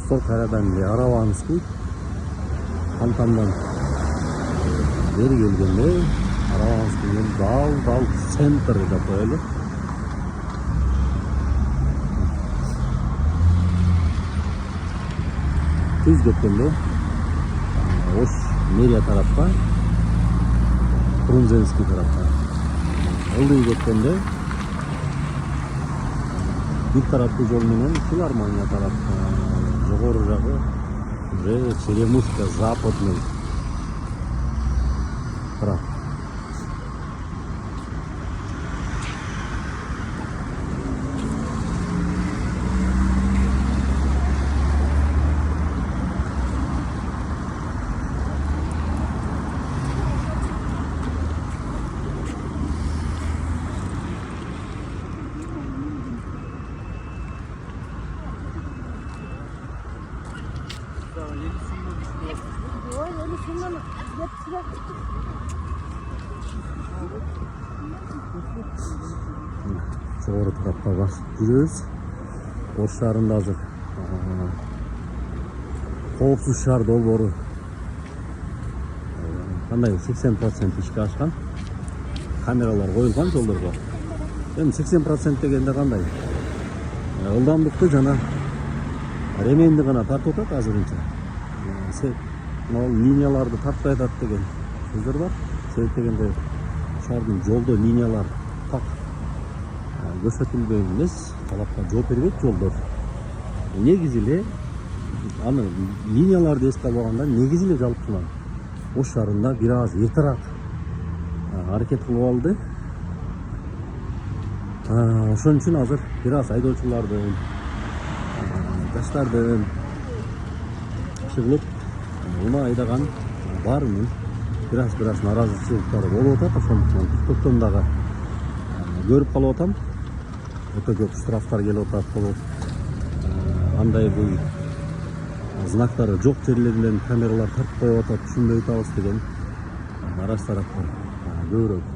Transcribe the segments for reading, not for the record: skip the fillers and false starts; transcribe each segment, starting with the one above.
достор, кайрадан эле Араванский Антамдан бери келгенде Араванскийдин дал центри деп коелу. Түз кеткенде Ош мэрия тарапка, Фрунзенский тарапка. Ылдый кеткенде бир тараптуу жол менен Филармония тарапка, жогору жагы уже Черемушка западный тарап. Жогору тарапка басып жүрөбүз. Ош шаарында азыр коопсуз шаар долбоору кандай 80% ишке ашкан. Камералар коюлган жолдорго. Эми 80% дегенде кандай? Ылдамдыкты жана ременди гана тартып атат азырынча. Линияларды тартпай атат деген сөздөр бар. Себеп дегенде шаардын жолдо линиялар так көрсөтүлбөй эмес, талапка жооп бербейт жолдор. Негизи эле аны линияларды эске алганда негизи эле жалпысынан Ош шаарында бир аз эртерээк аракет кылып алды. Ошон үчүн азыр бир аз айдоочулардын, жаштардын чыгылып уна айдаган баарынын бир аз нааразычылыктары болуп атат. Ошондуктан токтом дагы көрүп калып атам. Өтө көп штрафтар келип атат болуп. Андай бул знактары жок жерлеринен камералар тартып коюп атат, түшүнбөй атабыз деген араз тараптар көбүрөөк.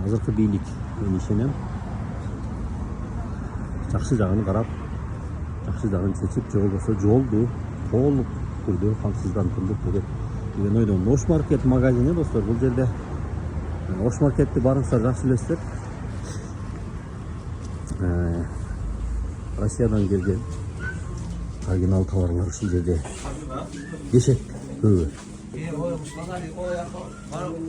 Азыркы бийлик мен ишенем жакшы жагын карап, жакшы жагын чечип, же болбосо жолду толук түрдө камсыздандырылып деген ойдон. Ош маркет магазини достор, бул жерде Ош маркетти барыңыздар жакшы билесиздер. Россиядан келген оригинал товарлар ушул жерде кешет көбү.